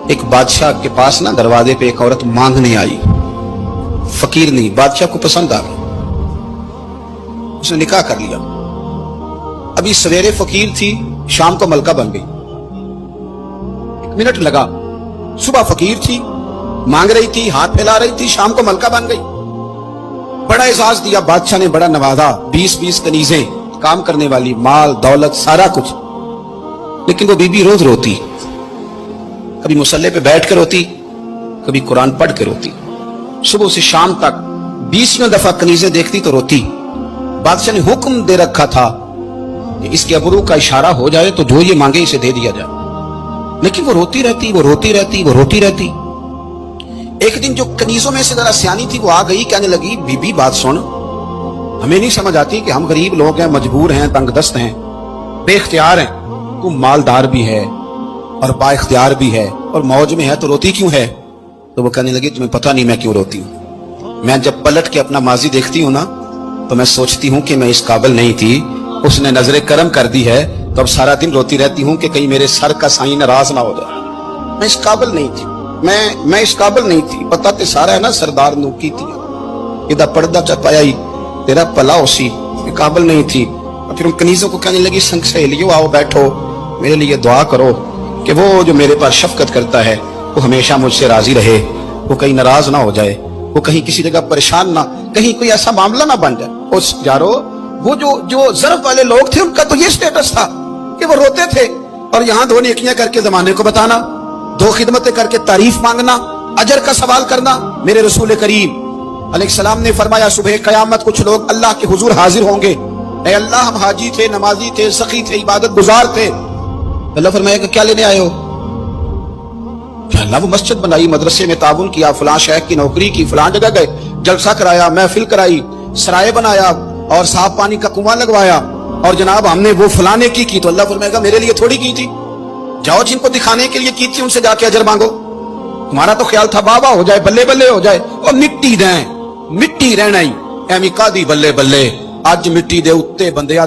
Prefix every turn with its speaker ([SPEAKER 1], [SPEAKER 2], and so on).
[SPEAKER 1] ایک بادشاہ کے پاس نا دروازے پہ ایک عورت مانگنے آئی، فقیر نہیں، بادشاہ کو پسند آ گئی، اس نے نکاح کر لیا۔ ابھی سویرے فقیر تھی، شام کو ملکہ بن گئی، 1 منٹ لگا۔ صبح فقیر تھی، مانگ رہی تھی، ہاتھ پھیلا رہی تھی، شام کو ملکہ بن گئی۔ بڑا اعزاز دیا بادشاہ نے، بڑا نوازا، 20 کنیزیں، کام کرنے والی، مال دولت سارا کچھ۔ لیکن وہ بی بی روز روتی، کبھی مصلی پہ بیٹھ کے روتی، کبھی قرآن پڑھ کے روتی، صبح سے شام تک 20 دفعہ کنیزیں دیکھتی تو روتی۔ بادشاہ نے حکم دے رکھا تھا کہ اس کے ابرو کا اشارہ ہو جائے تو جو یہ مانگے اسے دے دیا جائے، لیکن وہ روتی رہتی، وہ روتی رہتی، وہ روتی رہتی۔ ایک دن جو کنیزوں میں سے ذرا سیانی تھی وہ آ گئی، کہنے لگی بی بی بات سن، ہمیں نہیں سمجھ آتی کہ ہم غریب لوگ ہیں، مجبور ہیں، تنگ دست ہیں، بے اختیار ہیں، تو مالدار بھی ہے اور با اختیار بھی ہے اور موج میں ہے، تو روتی کیوں ہے؟ تو وہ کہنے لگی تمہیں پتہ نہیں میں کیوں روتی ہوں، میں جب پلٹ کے اپنا ماضی دیکھتی ہوں نا تو میں سوچتی ہوں کہ میں اس قابل نہیں تھی، اس نے نظر کرم کر دی ہے، تو اب سارا دن روتی رہتی ہوں کہ کہیں میرے سر کا سائیں ناراض نہ ہو جائے، میں اس قابل نہیں تھی، میں اس قابل نہیں تھی، پتہ تے سارا ہے نا سردار نو کی تھی، یہ پردہ چپایا ہی تیرا پلا اسی، میں قابل نہیں تھی۔ اور پھر ان کنیزوں کو کہنے لگی سنگ سہیلیو آؤ بیٹھو، میرے لیے دعا کرو کہ وہ جو میرے پر شفقت کرتا ہے وہ ہمیشہ مجھ سے راضی رہے، وہ کہیں ناراض نہ ہو جائے، وہ کہیں کسی جگہ پریشان نہ، کہیں کوئی ایسا معاملہ نہ بن جائے۔ اس جارو وہ جو ظرف والے لوگ تھے ان کا تو یہ سٹیٹس تھا کہ وہ روتے تھے، اور یہاں 2 نیکیاں کر کے زمانے کو بتانا، 2 خدمتیں کر کے تعریف مانگنا، اجر کا سوال کرنا۔ میرے رسول کریم علیہ السلام نے فرمایا صبح قیامت کچھ لوگ اللہ کے حضور حاضر ہوں گے، اے اللہ ہم حاجی تھے، نمازی تھے، سخی تھے، عبادت گزار تھے۔ اللہ فرمائے کہ کیا لینے آئے ہو؟ کہ اللہ وہ مسجد بنائی، مدرسے میں تعاون کیا، فلاں شیخ کی نوکری کی، فلاں جگہ گئے، جلسہ کرایا، محفل کرائی، سرائے بنایا اور صاف پانی کا کنواں لگوایا، اور جناب ہم نے وہ فلانے کی۔ تو اللہ فرمائے گا میرے لیے تھوڑی کی تھی، جاؤ جن کو دکھانے کے لیے کی تھی ان سے جا کے اجر مانگو، تمہارا تو خیال تھا بابا ہو جائے، بلے بلے ہو جائے، اور مٹی دیں، مٹی رہنا ہی، اے مکا دی بلے بلے، اج مٹی دے اتے بندے